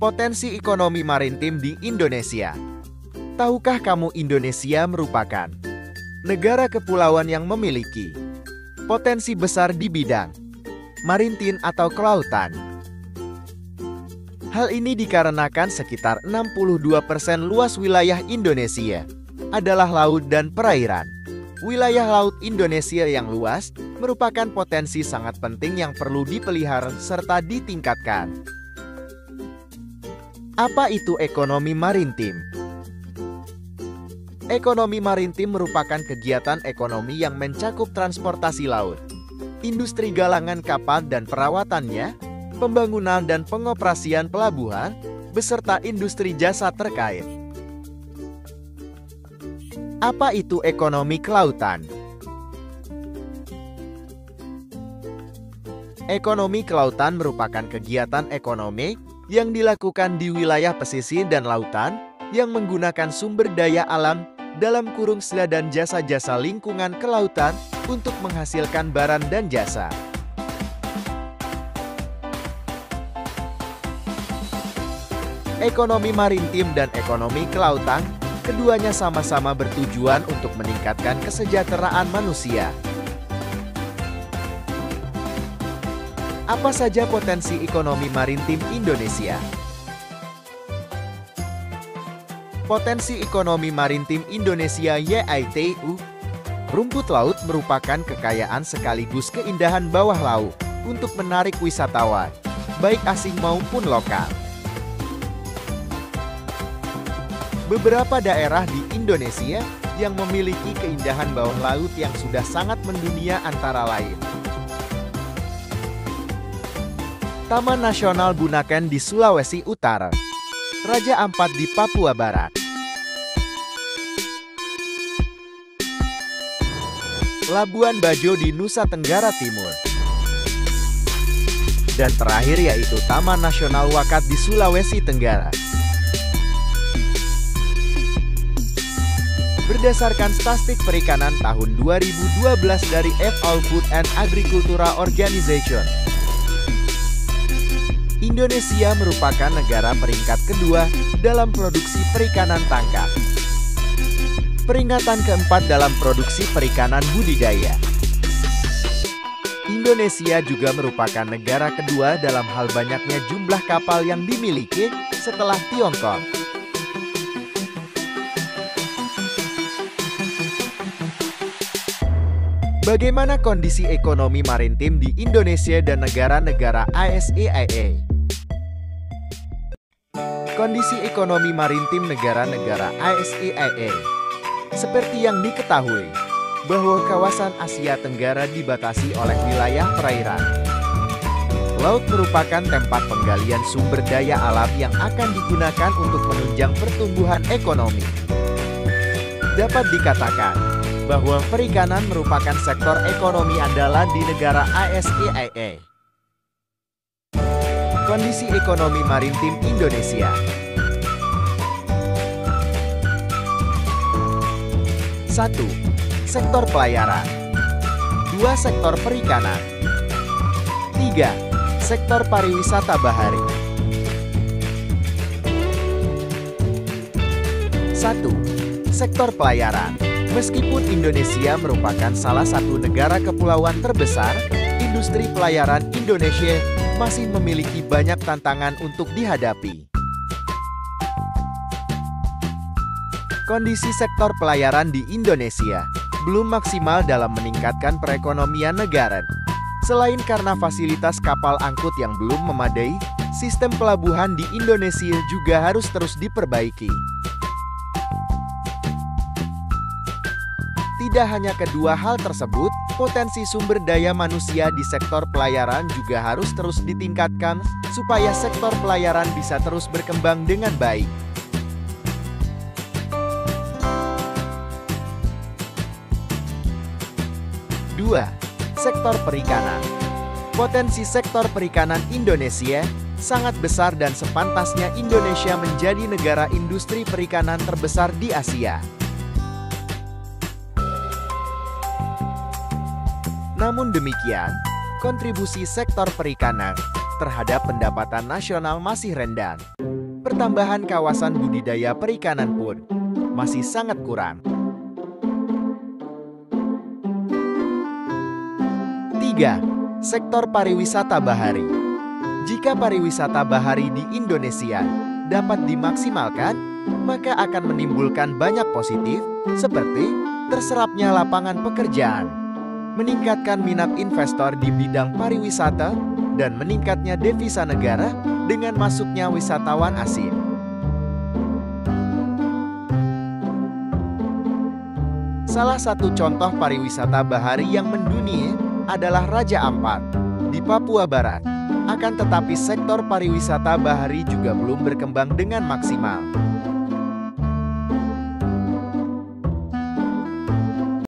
Potensi ekonomi maritim di Indonesia. Tahukah kamu Indonesia merupakan negara kepulauan yang memiliki potensi besar di bidang maritim atau kelautan. Hal ini dikarenakan sekitar 62% luas wilayah Indonesia adalah laut dan perairan. Wilayah laut Indonesia yang luas merupakan potensi sangat penting yang perlu dipelihara serta ditingkatkan. Apa itu ekonomi maritim? Ekonomi maritim merupakan kegiatan ekonomi yang mencakup transportasi laut, industri galangan kapal dan perawatannya, pembangunan dan pengoperasian pelabuhan, beserta industri jasa terkait. Apa itu ekonomi kelautan? Ekonomi kelautan merupakan kegiatan ekonomi yang dilakukan di wilayah pesisir dan lautan yang menggunakan sumber daya alam dalam kurung dan jasa-jasa lingkungan kelautan untuk menghasilkan barang dan jasa. Ekonomi maritim dan ekonomi kelautan, keduanya sama-sama bertujuan untuk meningkatkan kesejahteraan manusia. Apa saja potensi ekonomi maritim Indonesia? Potensi ekonomi maritim Indonesia yaitu rumput laut merupakan kekayaan sekaligus keindahan bawah laut untuk menarik wisatawan, baik asing maupun lokal. Beberapa daerah di Indonesia yang memiliki keindahan bawah laut yang sudah sangat mendunia antara lain Taman Nasional Bunaken di Sulawesi Utara, Raja Ampat di Papua Barat, Labuan Bajo di Nusa Tenggara Timur, dan terakhir yaitu Taman Nasional Wakat di Sulawesi Tenggara. Berdasarkan statistik perikanan tahun 2012 dari FAO Food and Agricultural Organization, Indonesia merupakan negara peringkat kedua dalam produksi perikanan tangkap. Peringatan keempat dalam produksi perikanan budidaya. Indonesia juga merupakan negara kedua dalam hal banyaknya jumlah kapal yang dimiliki setelah Tiongkok. Bagaimana kondisi ekonomi maritim di Indonesia dan negara-negara ASEAN? Kondisi ekonomi maritim negara-negara ASEAN. Seperti yang diketahui, bahwa kawasan Asia Tenggara dibatasi oleh wilayah perairan. Laut merupakan tempat penggalian sumber daya alam yang akan digunakan untuk menunjang pertumbuhan ekonomi. Dapat dikatakan bahwa perikanan merupakan sektor ekonomi andalan di negara ASEAN. Kondisi ekonomi maritim Indonesia. 1. Sektor pelayaran. 2. Sektor perikanan. 3. Sektor pariwisata bahari. 1. Sektor pelayaran. Meskipun Indonesia merupakan salah satu negara kepulauan terbesar, industri pelayaran Indonesia masih memiliki banyak tantangan untuk dihadapi. Kondisi sektor pelayaran di Indonesia belum maksimal dalam meningkatkan perekonomian negara. Selain karena fasilitas kapal angkut yang belum memadai, sistem pelabuhan di Indonesia juga harus terus diperbaiki. Tidak hanya kedua hal tersebut, potensi sumber daya manusia di sektor pelayaran juga harus terus ditingkatkan supaya sektor pelayaran bisa terus berkembang dengan baik. Kedua, sektor perikanan. Potensi sektor perikanan Indonesia sangat besar dan sepantasnya Indonesia menjadi negara industri perikanan terbesar di Asia. Namun demikian, kontribusi sektor perikanan terhadap pendapatan nasional masih rendah. Pertambahan kawasan budidaya perikanan pun masih sangat kurang. 3. Sektor pariwisata bahari. Jika pariwisata bahari di Indonesia dapat dimaksimalkan, maka akan menimbulkan banyak positif seperti terserapnya lapangan pekerjaan, meningkatkan minat investor di bidang pariwisata, dan meningkatnya devisa negara dengan masuknya wisatawan asing. Salah satu contoh pariwisata bahari yang mendunia adalah Raja Ampat di Papua Barat. Akan tetapi sektor pariwisata bahari juga belum berkembang dengan maksimal.